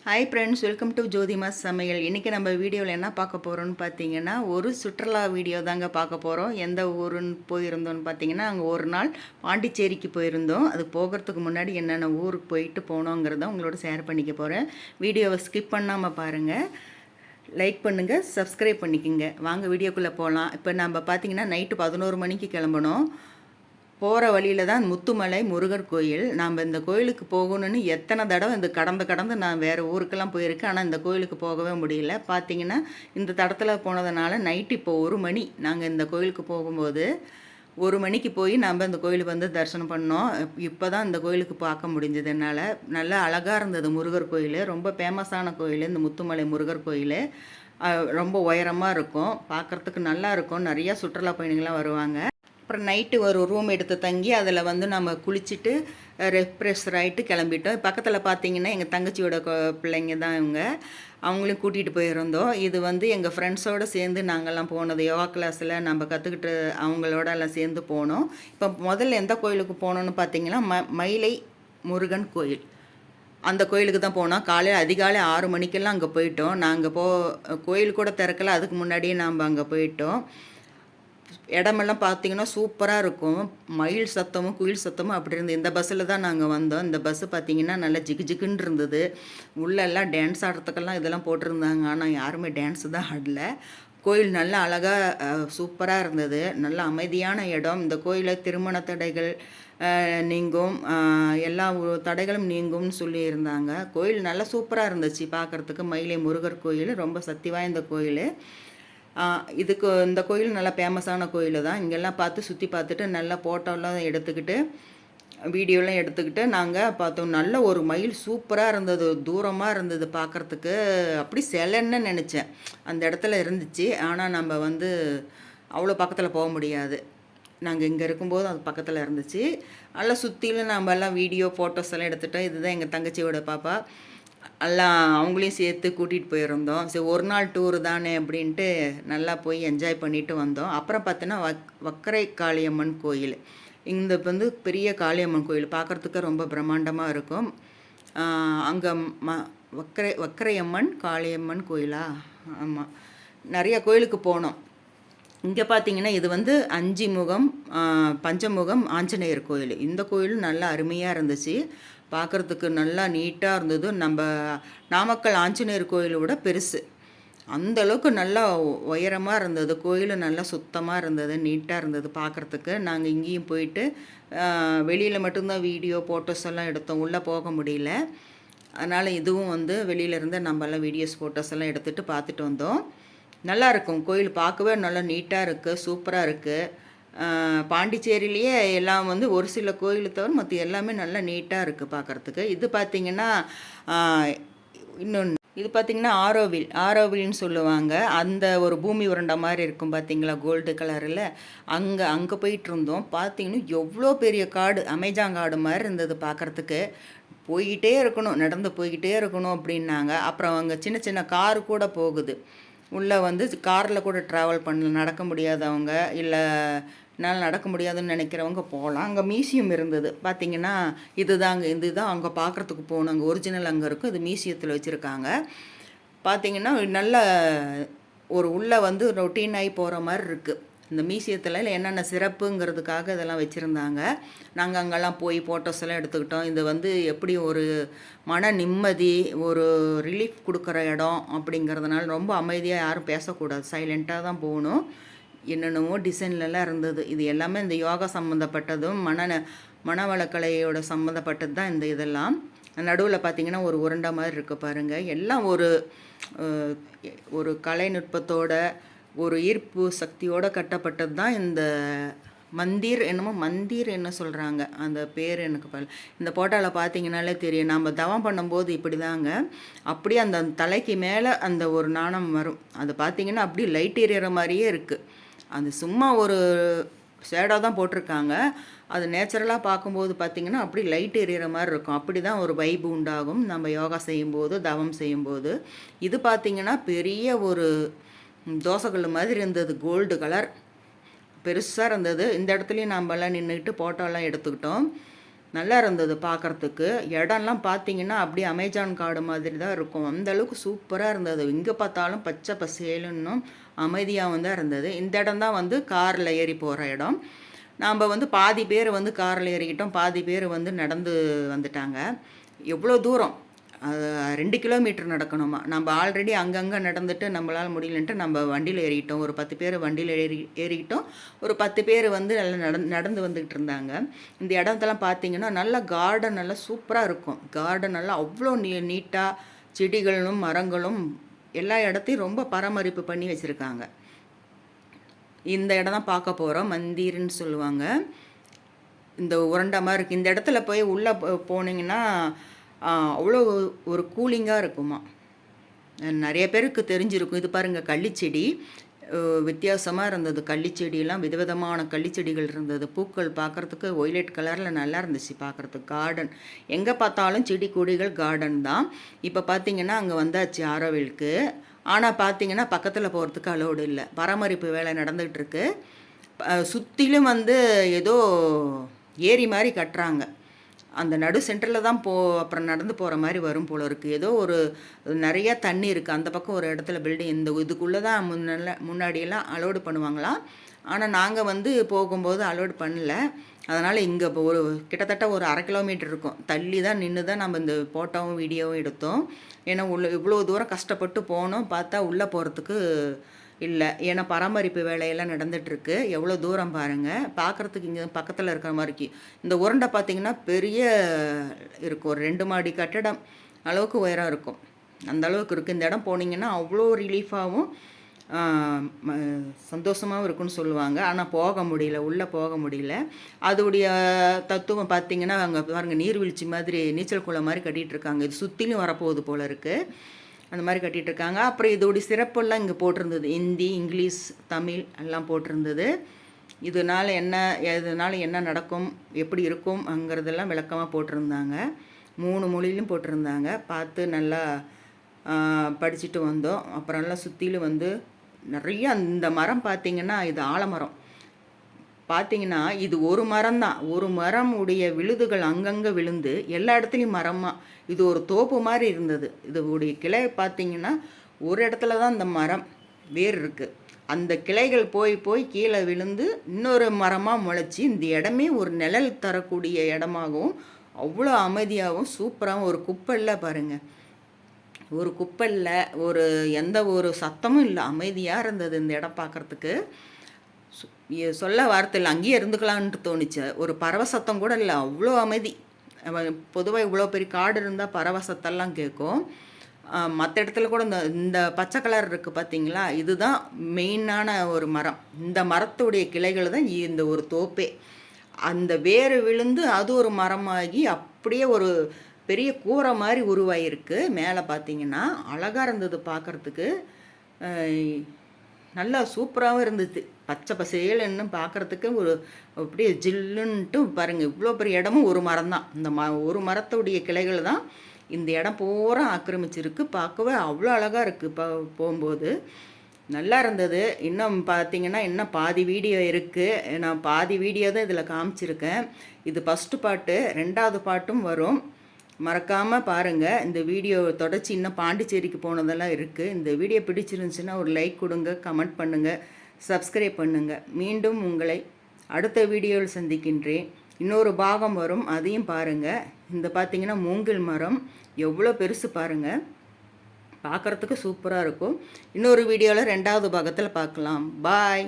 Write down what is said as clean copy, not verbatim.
Hi friends, welcome to ஜோதிமாஸ் சமையல். இன்றைக்கி நம்ம வீடியோவில் என்ன பார்க்க போகிறோம்னு பார்த்தீங்கன்னா, ஒரு சுற்றுலா வீடியோ தாங்க பார்க்க போகிறோம். எந்த ஊருன்னு போயிருந்தோம்னு பார்த்தீங்கன்னா, அங்கே ஒரு நாள் பாண்டிச்சேரிக்கு போயிருந்தோம். அது போகிறதுக்கு முன்னாடி என்னென்ன ஊருக்கு போயிட்டு போனோங்கிறத உங்களோட ஷேர் பண்ணிக்க போகிறேன். வீடியோவை ஸ்கிப் பண்ணாமல் பாருங்கள், லைக் பண்ணுங்கள், சப்ஸ்கிரைப் பண்ணிக்கோங்க. வாங்க வீடியோக்குள்ளே போகலாம். இப்போ நம்ம பார்த்தீங்கன்னா நைட்டு 11 மணிக்கு கிளம்பணும். போகிற வழியில் தான் முத்துமலை முருகர் கோயில். நாம் இந்த கோயிலுக்கு போகணுன்னு எத்தனை தடவை இந்த கடந்து நான் வேறு ஊருக்கெல்லாம் போயிருக்கேன். ஆனால் இந்த கோயிலுக்கு போகவே முடியல. பார்த்திங்கன்னா இந்த தடத்தில் போனதுனால நைட்டு இப்போ 1 மணி. நாங்கள் இந்த கோயிலுக்கு போகும்போது 1 மணிக்கு போய் நம்ம இந்த கோயிலுக்கு வந்து தரிசனம் பண்ணோம். இப்போ தான் இந்த கோயிலுக்கு பார்க்க முடிஞ்சது என்னால். நல்லா அழகாக இருந்தது முருகர் கோயில். ரொம்ப ஃபேமஸான கோயில் இந்த முத்துமலை முருகர் கோயில். ரொம்ப உயரமாக இருக்கும், பார்க்குறதுக்கு நல்லா இருக்கும். நிறையா சுற்றுலா பயணிகள்லாம் வருவாங்க. அப்புறம் நைட்டு ஒரு ரூம் எடுத்து தங்கி அதில் வந்து நம்ம குளிச்சுட்டு ரெஃப்ரெஷர் ஆகிட்டு கிளம்பிட்டோம். பக்கத்தில் பார்த்திங்கன்னா எங்கள் தங்கச்சியோட பிள்ளைங்க தான் இவங்க. அவங்களையும் கூட்டிகிட்டு போயிருந்தோம். இது வந்து எங்கள் ஃப்ரெண்ட்ஸோடு சேர்ந்து நாங்கள்லாம் போனது. யோகா கிளாஸில் நம்ம கற்றுக்கிட்டு அவங்களோட எல்லாம் சேர்ந்து போனோம். இப்போ முதல்ல எந்த கோயிலுக்கு போனோன்னு பார்த்தீங்கன்னா மயிலை முருகன் கோயில். அந்த கோயிலுக்கு தான் போனோம். அதிகாலை 6 மணிக்கெல்லாம் அங்கே போயிட்டோம். நாங்கள் கோயில் கூட திறக்கல, அதுக்கு முன்னாடியே நாம் அங்கே போயிட்டோம். இடமெல்லாம் பார்த்திங்கன்னா சூப்பராக இருக்கும். மயில் சத்தமும் குயில் சத்தமும் அப்படி இருந்தது. இந்த பஸ்ஸில் தான் நாங்கள் வந்தோம். இந்த பஸ்ஸு பார்த்திங்கன்னா நல்லா ஜிகுன்னு இருந்தது. உள்ளெல்லாம் டான்ஸ் ஆடுறதுக்கெல்லாம் இதெல்லாம் போட்டிருந்தாங்க. ஆனால் யாருமே டான்ஸு தான் ஆடல. கோயில் நல்லா அழகாக சூப்பராக இருந்தது. நல்ல அமைதியான இடம். இந்த கோயிலில் திருமண தடைகள் நீங்கும், எல்லா தடைகளும் நீங்கும்னு சொல்லியிருந்தாங்க. கோயில் நல்லா சூப்பராக இருந்துச்சு பார்க்குறதுக்கு. மயிலை முருகர் கோயில் ரொம்ப சக்தி வாய்ந்த கோயில். இந்த கோயில் நல்லா ஃபேமஸான கோயில் தான். இங்கெல்லாம் பார்த்து சுற்றி பார்த்துட்டு நல்லா ஃபோட்டோலாம் எடுத்துக்கிட்டு வீடியோலாம் எடுத்துக்கிட்டு நாங்கள் பார்த்தோம். நல்ல ஒரு மயில் சூப்பராக இருந்தது, தூரமாக இருந்தது பார்க்குறதுக்கு. அப்படி சிலைன்னு நினச்சேன், அந்த இடத்துல இருந்துச்சு. ஆனால் நம்ம வந்து அவ்வளோ பக்கத்தில் போக முடியாது. நாங்கள் இங்கே இருக்கும்போது அது பக்கத்தில் இருந்துச்சு. நல்லா சுற்றிலும் நம்ம எல்லாம் வீடியோ ஃபோட்டோஸ் எல்லாம் எடுத்துகிட்டோம். இதுதான் எங்கள் தங்கச்சியோட பாப்பா. எல்லாம் அவங்களையும் சேர்த்து கூட்டிகிட்டு போயிருந்தோம். சரி, ஒரு நாள் டூரு தானே அப்படின்ட்டு நல்லா போய் என்ஜாய் பண்ணிவிட்டு வந்தோம். அப்புறம் பார்த்தோன்னா வக்கரை காளியம்மன் கோயில். இந்த வந்து பெரிய காளியம்மன் கோயில் பார்க்குறதுக்கு ரொம்ப பிரம்மாண்டமாக இருக்கும். அங்கே வக்கரையம்மன் காளியம்மன் கோயிலா? ஆமாம், நிறைய கோயிலுக்கு போனோம். இங்கே பார்த்தீங்கன்னா இது வந்து 5 முகம் பஞ்சமுகம் ஆஞ்சநேயர் கோயில். இந்த கோயிலும் நல்லா அருமையாக இருந்துச்சு, பார்க்குறதுக்கு நல்லா நீட்டாக இருந்தது. நம்ம நாமக்கல் ஆஞ்சநேயர் கோயிலை விட பெருசு. அந்தளவுக்கு நல்லா உயரமாக இருந்தது. கோயிலும் நல்லா சுத்தமாக இருந்தது, நீட்டாக இருந்தது பார்க்குறதுக்கு. நாங்கள் இங்கேயும் போயிட்டு வெளியில் மட்டும்தான் வீடியோ ஃபோட்டோஸ் எல்லாம் எடுத்தோம், உள்ளே போக முடியல. அதனால் இதுவும் வந்து வெளியிலேருந்து நம்மலாம் வீடியோஸ் ஃபோட்டோஸ் எல்லாம் எடுத்துகிட்டு பார்த்துட்டு வந்தோம். நல்லாயிருக்கும் கோயில், பார்க்கவே நல்லா நீட்டாக இருக்குது, சூப்பராக இருக்குது. பாண்டிச்சேரியிலேயே எல்லாம் வந்து ஒரு சில கோயில் தவிர மற்ற எல்லாமே நல்லா நீட்டாக இருக்குது பார்க்குறதுக்கு. இது பார்த்திங்கன்னா இன்னொன்று, இது பார்த்திங்கன்னா ஆரோவில்னு சொல்லுவாங்க. அந்த ஒரு பூமி உருண்டை மாதிரி இருக்கும் பார்த்திங்களா, கோல்டு கலரில். அங்கே போயிட்டு இருந்தோம். பார்த்திங்கன்னா எவ்வளோ பெரிய காடு, அமேசான் காடு மாதிரி இருந்தது பார்க்குறதுக்கு. போய்கிட்டே இருக்கணும், நடந்து போய்கிட்டே இருக்கணும் அப்படின்னாங்க. அப்புறம் அங்கே சின்ன சின்ன காரு கூட போகுது. உள்ளே வந்து காரில் கூட ட்ராவல் பண்ணலாம், நடக்க முடியாதவங்க, இல்லை என்னால் நடக்க முடியாதுன்னு நினைக்கிறவங்க போகலாம். அங்கே மியூசியம் இருந்தது பார்த்திங்கன்னா. இதுதான் அங்கே பார்க்குறதுக்கு போகணும். அங்கே ஒரிஜினல் அங்கே இருக்கும், இது மியூசியத்தில் வச்சுருக்காங்க. பார்த்திங்கன்னா நல்ல ஒரு உள்ளே வந்து ரொட்டீன் ஆகி போகிற மாதிரி இருக்குது. இந்த மியூசியத்தில் என்னென்ன சிறப்புங்கிறதுக்காக இதெல்லாம் வச்சுருந்தாங்க. நாங்கள் அங்கெல்லாம் போய் ஃபோட்டோஸ் எல்லாம் எடுத்துக்கிட்டோம். இது வந்து எப்படி ஒரு மன நிம்மதி, ஒரு ரிலீஃப் கொடுக்குற இடம் அப்படிங்கிறதுனால ரொம்ப அமைதியாக, யாரும் பேசக்கூடாது, சைலண்ட்டாக தான் போகணும். என்னென்னவோ டிசைன்லலாம் இருந்தது. இது எல்லாமே இந்த யோகா சம்மந்தப்பட்டதும் மனவளக்கலையோட சம்மந்தப்பட்டது தான் இந்த இதெல்லாம். நடுவில் பார்த்திங்கன்னா ஒரு உருண்டை மாதிரி இருக்குது பாருங்கள். எல்லாம் ஒரு கலைநுட்பத்தோட, ஒரு ஈர்ப்பு சக்தியோடு கட்டப்பட்டது தான் இந்த மந்திர் என்ன சொல்கிறாங்க, அந்த பேர் எனக்கு இந்த போட்டோவில் பார்த்தீங்கன்னாலே தெரியும். நம்ம தவம் பண்ணும்போது இப்படி தாங்க, அப்படியே அந்த தலைக்கு மேலே அந்த ஒரு நாணம் வரும். அது பார்த்திங்கன்னா அப்படியே லைட் எரியற மாதிரியே இருக்குது. அது சும்மா ஒரு ஷேடோ தான் போட்டிருக்காங்க. அது நேச்சுரலாக பார்க்கும்போது பார்த்திங்கன்னா அப்படி லைட் எரியற மாதிரி இருக்கும். அப்படி தான் ஒரு வைப்பு உண்டாகும் நம்ம யோகா செய்யும்போது, தவம் செய்யும்போது. இது பார்த்திங்கன்னா பெரிய ஒரு தோசைக்கல் மாதிரி இருந்தது, கோல்டு கலர் பெருசாக இருந்தது. இந்த இடத்துலையும் நம்மலாம் நின்றுக்கிட்டு ஃபோட்டோலாம் எடுத்துக்கிட்டோம். நல்லா இருந்தது பார்க்குறதுக்கு. இடம்லாம் பார்த்தீங்கன்னா அப்படியே அமேசான் காடு மாதிரி தான் இருக்கும். அந்தளவுக்கு சூப்பராக இருந்தது. எங்கே பார்த்தாலும் பச்சை பசேலுன்னும் அமைதியாகவும் தான் இருந்தது. இந்த இடம் தான் வந்து காரில் ஏறி போகிற இடம். நாம் வந்து பாதி பேர் வந்து காரில் ஏறிக்கிட்டோம், பாதி பேர் வந்து நடந்து வந்துட்டாங்க. எவ்வளோ தூரம் 2 கிலோமீட்டர் நடக்கணுமா. நம்ம ஆல்ரெடி அங்கங்கே நடந்துட்டு நம்மளால் முடியலன்ட்டு நம்ம வண்டியில் ஏறிக்கிட்டோம். ஒரு 10 பேர் வண்டியில் ஏறிக்கிட்டோம். ஒரு 10 பேர் வந்து நல்லா நடந்து வந்துக்கிட்டு இருந்தாங்க. இந்த இடத்தெல்லாம் பார்த்தீங்கன்னா நல்லா கார்டன் நல்லா சூப்பராக இருக்கும். கார்டன் நல்லா அவ்வளோ நீட்டாக செடிகளும் மரங்களும் எல்லா இடத்தையும் ரொம்ப பராமரிப்பு பண்ணி வச்சுருக்காங்க. இந்த இடம் தான் பார்க்க போகிறோம். மந்திர்னு சொல்லுவாங்க. இந்த உருண்டை மாதிரி இருக்குது. இந்த இடத்துல போய் உள்ளே போனீங்கன்னா அவ்வளோ ஒரு கூலிங்காக இருக்குமா. நிறைய பேருக்கு தெரிஞ்சிருக்கும். இது பாருங்கள், கள்ளிச்செடி வித்தியாசமாக இருந்தது. கள்ளிச்செடியெல்லாம் விதவிதமான கள்ளிச்செடிகள் இருந்தது. பூக்கள் பார்க்குறதுக்கு ஒய்லெட் கலரில் நல்லா இருந்துச்சு பார்க்குறதுக்கு. கார்டன் எங்கே பார்த்தாலும் செடி கொடிகள் கார்டன் தான். இப்போ பார்த்தீங்கன்னா அங்கே வந்தாச்சு ஆரோவிலுக்கு. ஆனால் பார்த்தீங்கன்னா பக்கத்தில் போகிறதுக்கு அலோடு இல்லை. பராமரிப்பு வேலை நடந்துகிட்டு இருக்கு. சுற்றிலும் வந்து ஏதோ ஏரி மாதிரி கட்டுறாங்க. அந்த நடு சென்டரில் தான் அப்புறம் நடந்து போகிற மாதிரி வரும் போல இருக்குது. ஏதோ ஒரு நிறைய தண்ணி இருக்குது. அந்த பக்கம் ஒரு இடத்துல பில்டிங் இதுக்குள்ளே தான் முன்னாடியெல்லாம் அலோடு பண்ணுவாங்களாம். ஆனால் நாங்கள் வந்து போகும்போது அலோடு பண்ணல. அதனால் இங்கே ஒரு கிட்டத்தட்ட ஒரு 1/2 கிலோமீட்டர் இருக்கும். தள்ளி தான் நின்று தான் நம்ம இந்த ஃபோட்டோவும் வீடியோவும் எடுத்தோம். ஏன்னா இவ்வளோ தூரம் கஷ்டப்பட்டு போனோம். பார்த்தா உள்ளே போகிறதுக்கு இல்லை. ஏன்னா பராமரிப்பு வேலையெல்லாம் நடந்துகிட்ருக்கு. எவ்வளோ தூரம் பாருங்கள். பார்க்குறதுக்கு இங்கே பக்கத்தில் இருக்கிற மாதிரி. இந்த உருண்டை பார்த்திங்கன்னா பெரிய இருக்கும். ஒரு 2 மாடி கட்டடம் அளவுக்கு உயரம் இருக்கும். அந்த அளவுக்கு இருக்குது. இந்த இடம் போனீங்கன்னா அவ்வளோ ரிலீஃபாகவும் சந்தோஷமாகவும் இருக்குன்னு சொல்லுவாங்க. ஆனால் போக முடியல, உள்ளே போக முடியல. அதோடைய தத்துவம் பார்த்திங்கன்னா அங்கே பாருங்கள், நீர்வீழ்ச்சி மாதிரி நீச்சல் குளம் மாதிரி கட்டிகிட்ருக்காங்க. இது சுற்றிலும் வரப்போகுது போல் இருக்குது. அந்த மாதிரி கட்டிகிட்ருக்காங்க. அப்புறம் இதோடைய சிறப்பெல்லாம் இங்கே போட்டிருந்தது. ஹிந்தி, இங்கிலீஷ், தமிழ் எல்லாம் போட்டிருந்தது. இதனால் என்ன நடக்கும், எப்படி இருக்கும்ங்கிறதெல்லாம் விளக்கமாக போட்டிருந்தாங்க. 3 மொழியிலும் போட்டிருந்தாங்க. பார்த்து நல்லா படிச்சுட்டு வந்தோம். அப்புறம் எல்லாம் சுற்றிலும் வந்து நிறைய இந்த மரம் பார்த்திங்கன்னா இது ஆலமரம். பார்த்திங்கன்னா இது ஒரு மரம் தான். ஒரு மரம் உடைய விழுதுகள் அங்கங்கே விழுந்து எல்லா இடத்துலையும் மரமாக இது ஒரு தோப்பு மாதிரி இருந்தது. இதோடைய கிளை பார்த்திங்கன்னா ஒரு இடத்துல தான் இந்த மரம் வேர் இருக்குது. அந்த கிளைகள் போய் போய் கீழே விழுந்து இன்னொரு மரமாக முளைச்சி இந்த இடமே ஒரு நிழல் தரக்கூடிய இடமாகவும் அவ்வளோ அமைதியாகவும் சூப்பராகவும் ஒரு குப்பையில் பாருங்கள். ஒரு குப்பையில் எந்த ஒரு சத்தமும் இல்லை. அமைதியாக இருந்தது இந்த இடம் பார்க்குறதுக்கு. சொல்ல வார்த்தை இல்லை. அங்கேயே இருந்துக்கலான்ட்டு தோணுச்சு. ஒரு பறவை சத்தம் கூட இல்லை. அவ்வளோ அமைதி. பொதுவாக இவ்வளோ பெரிய காடு இருந்தால் பறவை சத்தம்லாம் கேட்கும். மற்ற இடத்துல கூட இந்த பச்சை கலர் இருக்குது பார்த்தீங்களா, இதுதான் மெயினான ஒரு மரம். இந்த மரத்துடைய கிளைகள் தான் இந்த ஒரு தோப்பே. அந்த வேறு விழுந்து அது ஒரு மரமாகி அப்படியே ஒரு பெரிய கூரை மாதிரி உருவாயிருக்கு. மேலே பார்த்தீங்கன்னா அழகாக இருந்தது பார்க்குறதுக்கு. நல்லா சூப்பராகவும் இருந்துச்சு. பச்சை பசேலுன்னு பார்க்குறதுக்கு அப்படியே ஜில்லுன்ட்டு பாருங்கள். இவ்வளோ பெரிய இடமும் ஒரு மரம் தான். இந்த ஒரு மரத்துடைய கிளைகள் தான் இந்த இடம் பூரா ஆக்கிரமிச்சிருக்கு. பார்க்கவே அவ்வளோ அழகாக இருக்குது போகும்போது. நல்லா இருந்தது. இன்னும் பார்த்தீங்கன்னா இன்னும் பாதி வீடியோ இருக்குது. நான் பாதி வீடியோ தான் இதில் காமிச்சிருக்கேன். இது ஃபஸ்ட்டு பாட்டு. 2வது பாட்டும் வரும். மறக்காமல் பாருங்கள். இந்த வீடியோ தொடர்ச்சி இன்னும் பாண்டிச்சேரிக்கு போனதெல்லாம் இருக்குது. இந்த வீடியோ பிடிச்சிருந்துச்சுன்னா ஒரு லைக் கொடுங்க, கமெண்ட் பண்ணுங்கள், சப்ஸ்கிரைப் பண்ணுங்கள். மீண்டும் உங்களை அடுத்த வீடியோவில் சந்திக்கின்றேன். இன்னொரு பாகம் வரும், அதையும் பாருங்கள். இந்த பார்த்திங்கன்னா மூங்கில் மரம் எவ்வளோ பெருசு பாருங்கள். பார்க்குறதுக்கு சூப்பராக இருக்கும். இன்னொரு வீடியோவில் 2வது பாகத்தில் பார்க்கலாம். பாய்.